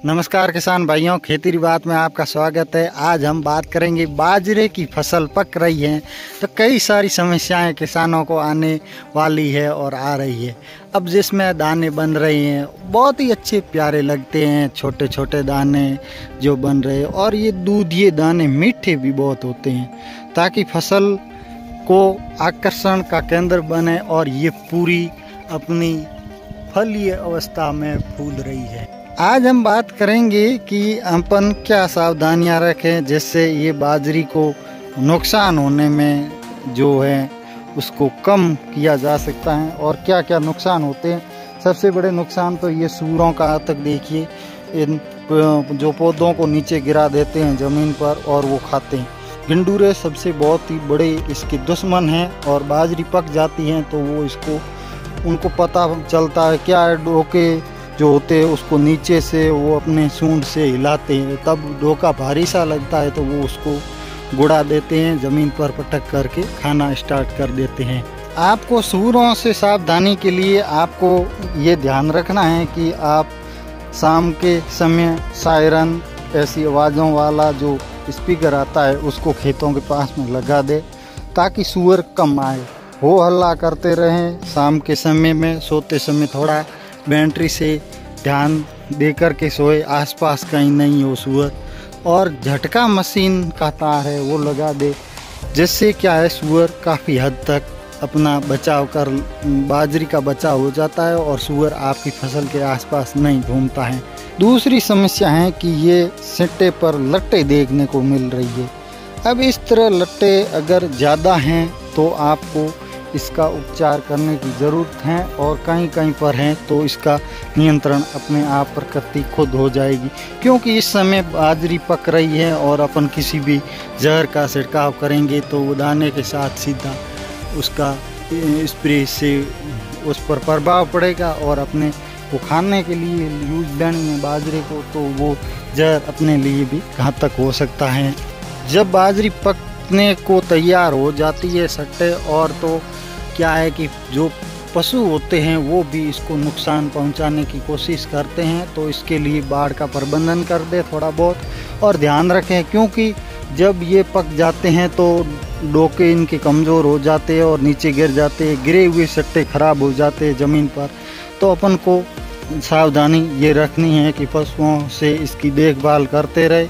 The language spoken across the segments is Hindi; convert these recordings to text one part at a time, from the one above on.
नमस्कार किसान भाइयों, खेती की बात में आपका स्वागत है। आज हम बात करेंगे बाजरे की फसल पक रही है तो कई सारी समस्याएं किसानों को आने वाली है और आ रही है। अब जिसमें दाने बन रहे हैं बहुत ही अच्छे प्यारे लगते हैं, छोटे छोटे दाने जो बन रहे हैं और ये दूधिए दाने मीठे भी बहुत होते हैं ताकि फसल को आकर्षण का केंद्र बने और ये पूरी अपनी फलीय अवस्था में फूल रही है। आज हम बात करेंगे कि अपन क्या सावधानियां रखें जिससे ये बाजरी को नुकसान होने में जो है उसको कम किया जा सकता है और क्या क्या नुकसान होते हैं। सबसे बड़े नुकसान तो ये सूरों का तक देखिए, इन जो पौधों को नीचे गिरा देते हैं ज़मीन पर और वो खाते हैं। गिंडूरे सबसे बहुत ही बड़े इसके दुश्मन हैं और बाजरी पक जाती हैं तो वो उनको पता चलता है क्या डोके जो होते हैं उसको नीचे से वो अपने सूंड से हिलाते हैं, तब डोका भारी सा लगता है तो वो उसको गुड़ा देते हैं, ज़मीन पर पटक करके खाना स्टार्ट कर देते हैं। आपको सूरों से सावधानी के लिए आपको ये ध्यान रखना है कि आप शाम के समय सायरन ऐसी आवाज़ों वाला जो स्पीकर आता है उसको खेतों के पास में लगा दे ताकि सूअर कम आए। हो हल्ला करते रहें शाम के समय में, सोते समय थोड़ा बैटरी से ध्यान दे कर के सोए, आसपास कहीं नहीं हो सूअर। और झटका मशीन का तार है वो लगा दे, जिससे क्या है सूअर काफ़ी हद तक अपना बचाव कर बाजरी का बचाव हो जाता है और सूअर आपकी फसल के आसपास नहीं घूमता है। दूसरी समस्या है कि ये सिट्टे पर लट्टे देखने को मिल रही है। अब इस तरह लट्टे अगर ज़्यादा हैं तो आपको इसका उपचार करने की ज़रूरत है और कहीं कहीं पर हैं तो इसका नियंत्रण अपने आप प्रकृति खुद हो जाएगी, क्योंकि इस समय बाजरी पक रही है और अपन किसी भी जहर का छिड़काव करेंगे तो वो दाने के साथ सीधा उसका स्प्रे से उस पर प्रभाव पड़ेगा और अपने को खाने के लिए यूज लेने में बाजरे को तो वो जहर अपने लिए भी घातक हो सकता है। जब बाजरी पकने को तैयार हो जाती है सट्टे और तो क्या है कि जो पशु होते हैं वो भी इसको नुकसान पहुंचाने की कोशिश करते हैं, तो इसके लिए बाड़ का प्रबंधन कर दे थोड़ा बहुत और ध्यान रखें, क्योंकि जब ये पक जाते हैं तो डोके इनके कमज़ोर हो जाते हैं और नीचे गिर जाते हैं, गिरे हुए सट्टे खराब हो जाते हैं ज़मीन पर। तो अपन को सावधानी ये रखनी है कि पशुओं से इसकी देखभाल करते रहे।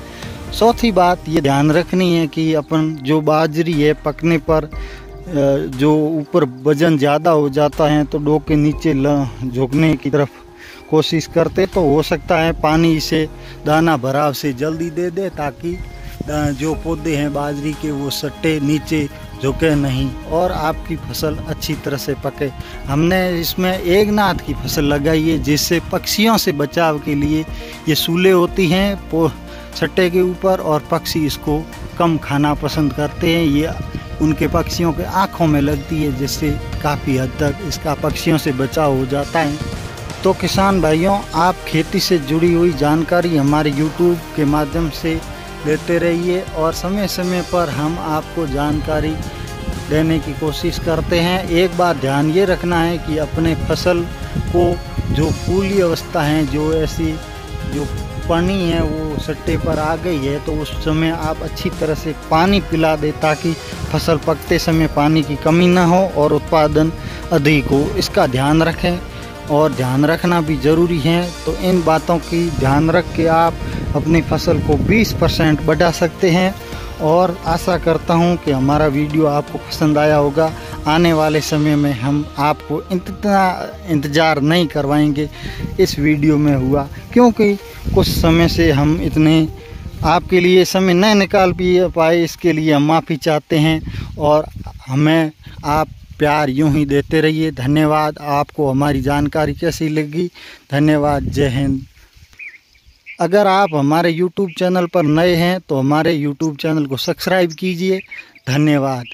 चौथी बात ये ध्यान रखनी है कि अपन जो बाजरी है पकने पर जो ऊपर वजन ज़्यादा हो जाता है तो डोके नीचे झुकने की तरफ कोशिश करते तो हो सकता है पानी से दाना भराव से जल्दी दे दे ताकि जो पौधे हैं बाजरी के वो सट्टे नीचे झुके नहीं और आपकी फसल अच्छी तरह से पके। हमने इसमें एकनाथ की फसल लगाई है जिससे पक्षियों से बचाव के लिए ये सूले होती हैं सट्टे के ऊपर और पक्षी इसको कम खाना पसंद करते हैं। ये उनके पक्षियों के आँखों में लगती है जिससे काफ़ी हद तक इसका पक्षियों से बचाव हो जाता है। तो किसान भाइयों, आप खेती से जुड़ी हुई जानकारी हमारे YouTube के माध्यम से लेते रहिए और समय समय पर हम आपको जानकारी देने की कोशिश करते हैं। एक बात ध्यान ये रखना है कि अपने फसल को जो फूली अवस्था है, जो ऐसी जो पानी है वो सट्टे पर आ गई है तो उस समय आप अच्छी तरह से पानी पिला दें ताकि फसल पकते समय पानी की कमी ना हो और उत्पादन अधिक हो। इसका ध्यान रखें और ध्यान रखना भी ज़रूरी है। तो इन बातों की ध्यान रख के आप अपनी फसल को 20% बढ़ा सकते हैं और आशा करता हूं कि हमारा वीडियो आपको पसंद आया होगा। आने वाले समय में हम आपको इतना इंतज़ार नहीं करवाएंगे इस वीडियो में हुआ, क्योंकि कुछ समय से हम इतने आपके लिए समय नहीं निकाल पाए, इसके लिए हम माफ़ी चाहते हैं और हमें आप प्यार यूं ही देते रहिए। धन्यवाद। आपको हमारी जानकारी कैसी लगी? धन्यवाद। जय हिंद। अगर आप हमारे YouTube चैनल पर नए हैं तो हमारे YouTube चैनल को सब्सक्राइब कीजिए। धन्यवाद।